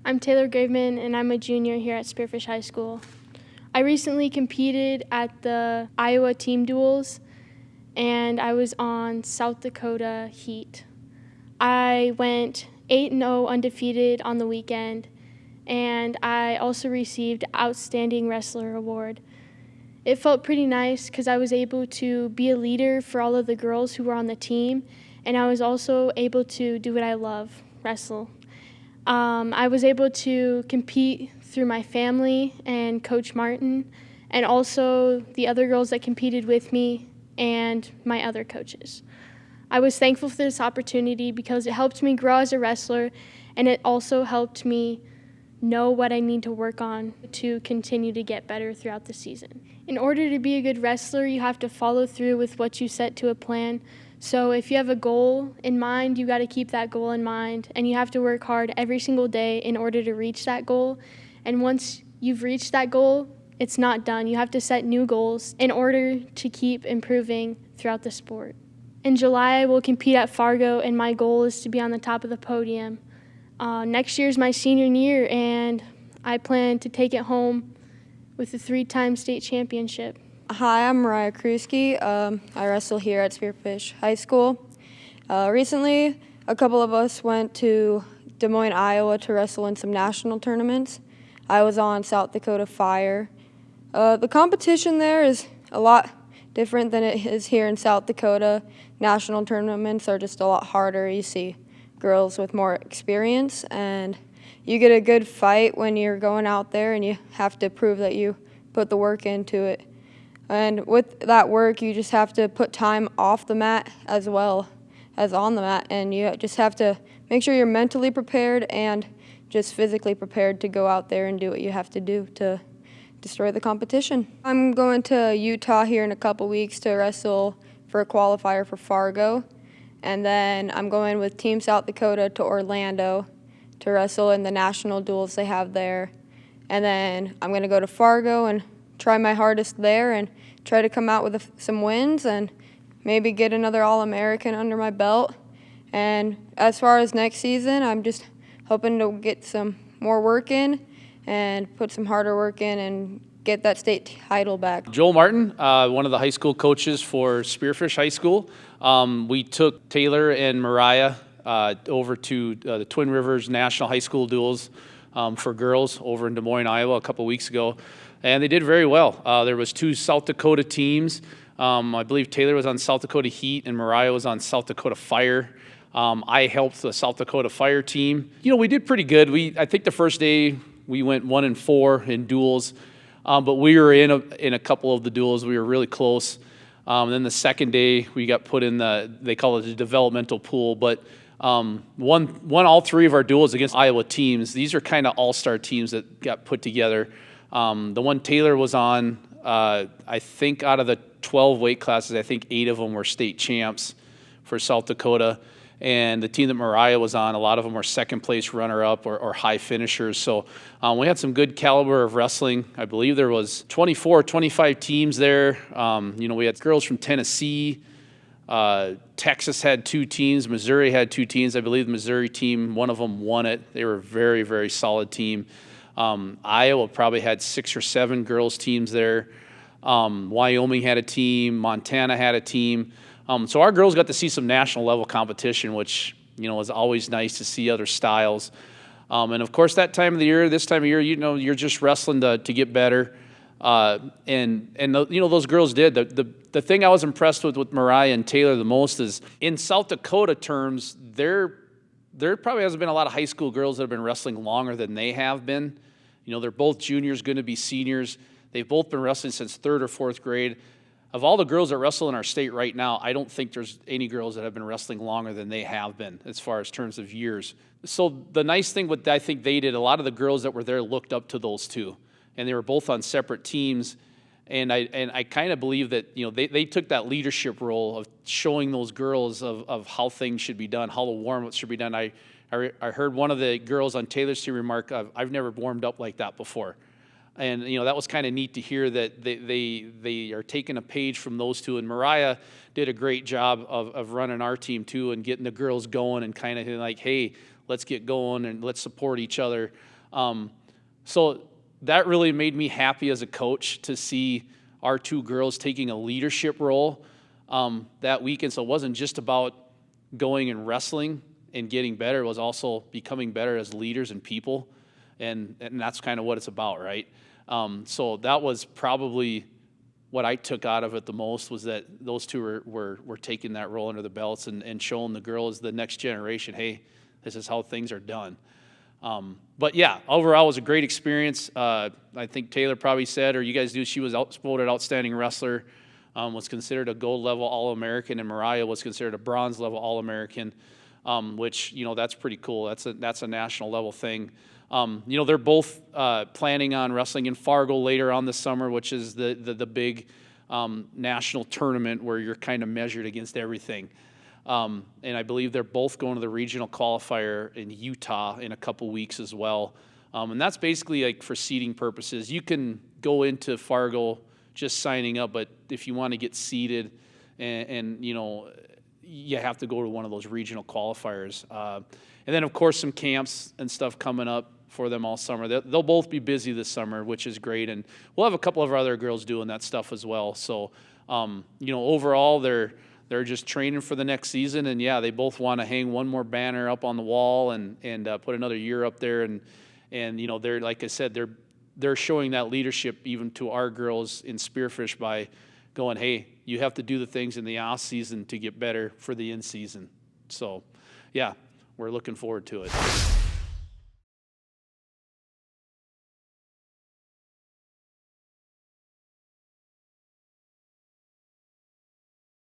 I'm Taylor Graveman, and I'm a junior here at Spearfish High School. I recently competed at the Iowa team duels, and I was on South Dakota Heat. I went 8-0 undefeated on the weekend, and I also received Outstanding Wrestler Award. It felt pretty nice because I was able to be a leader for all of the girls who were on the team, and I was also able to do what I love, wrestle. I was able to compete through my family and Coach Martin, and also the other girls that competed with me and my other coaches. I was thankful for this opportunity because it helped me grow as a wrestler, and it also helped me know what I need to work on to continue to get better throughout the season. In order to be a good wrestler, you have to follow through with what you set to a plan. So if you have a goal in mind, you got to keep that goal in mind, and you have to work hard every single day in order to reach that goal. And once you've reached that goal, it's not done. You have to set new goals in order to keep improving throughout the sport. In July, I will compete at Fargo, and my goal is to be on the top of the podium. Next year is my senior year, and I plan to take it home with a 3-time state championship. Hi, I'm Maraia Kruske. I wrestle here at Spearfish High School. Recently, a couple of us went to Des Moines, Iowa to wrestle in some national tournaments. I was on South Dakota Fire. The competition there is a lot different than it is here in South Dakota. National tournaments are just a lot harder. You see girls with more experience, and you get a good fight when you're going out there, and you have to prove that you put the work into it. And with that work, you just have to put time off the mat as well as on the mat, and you just have to make sure you're mentally prepared and just physically prepared to go out there and do what you have to do to destroy the competition. I'm going to Utah here in a couple weeks to wrestle for a qualifier for Fargo, and then I'm going with Team South Dakota to Orlando to wrestle in the national duels they have there. And then I'm going to go to Fargo and try my hardest there and try to come out with some wins and maybe get another All-American under my belt. And as far as next season, I'm just hoping to get some more work in and put some harder work in and get that state title back. Joel Martin, one of the high school coaches for Spearfish High School. We took Taylor and Maraia over to the Twin Rivers National High School Duels for girls over in Des Moines, Iowa a couple weeks ago, and they did very well. There was 2 South Dakota teams. I believe Taylor was on South Dakota Heat and Maraia was on South Dakota Fire. I helped the South Dakota Fire team. You know, we did pretty good. I think the first day we went 1-4 in duels, but we were in a couple of the duels. We were really close. Then the second day we got put in they call it the developmental pool, but won all 3 of our duels against Iowa teams. These are kind of all-star teams that got put together. The one Taylor was on, I think out of the 12 weight classes, I think 8 of them were state champs for South Dakota. And the team that Maraia was on, a lot of them were second place runner-up or high finishers. So we had some good caliber of wrestling. I believe there was 24, 25 teams there. You know, we had girls from Tennessee. Texas had 2 teams. Missouri had 2 teams. I believe the Missouri team, one of them won it. They were a very, very solid team. Iowa probably had 6 or 7 girls teams there. Wyoming had a team. Montana had a team. So our girls got to see some national level competition, which, you know, was always nice to see other styles. And of course, this time of year, you know, you're just wrestling to get better. You know, those girls did. The thing I was impressed with Maraia and Taylor the most is in South Dakota terms, there probably hasn't been a lot of high school girls that have been wrestling longer than they have been. You know, they're both juniors, going to be seniors. They've both been wrestling since 3rd or 4th grade. Of all the girls that wrestle in our state right now, I don't think there's any girls that have been wrestling longer than they have been as far as terms of years. So the nice thing what I think they did, a lot of the girls that were there looked up to those 2. And they were both on separate teams. And I kind of believe that, you know, they took that leadership role of showing those girls of how things should be done, how the warm-ups should be done. I heard one of the girls on Taylor's team remark, I've never warmed up like that before. And, you know, that was kind of neat to hear that they are taking a page from those 2. And Maraia did a great job of running our team, too, and getting the girls going and kind of like, hey, let's get going and let's support each other. So that really made me happy as a coach to see our two girls taking a leadership role that weekend. So it wasn't just about going and wrestling and getting better. It was also becoming better as leaders and people. And that's kind of what it's about, right? So that was probably what I took out of it the most, was that those two were taking that role under the belts and showing the girls, the next generation, hey, this is how things are done. But yeah, overall it was a great experience. I think Taylor probably said, or you guys do, she was voted outstanding wrestler, was considered a gold level All-American, and Maraia was considered a bronze level All-American, which, that's pretty cool. That's a national level thing. They're both planning on wrestling in Fargo later on this summer, which is the big national tournament where you're kind of measured against everything. And I believe they're both going to the regional qualifier in Utah in a couple weeks as well. And that's basically like for seeding purposes. You can go into Fargo just signing up, but if you want to get seeded and you have to go to one of those regional qualifiers. And then, of course, some camps and stuff coming up for them all summer. They'll both be busy this summer, which is great. And we'll have a couple of our other girls doing that stuff as well. So, overall, they're just training for the next season. And, yeah, they both want to hang one more banner up on the wall and put another year up there. And they're, like I said, they're showing that leadership even to our girls in Spearfish by going, hey, you have to do the things in the off season to get better for the in season. So, yeah, we're looking forward to it.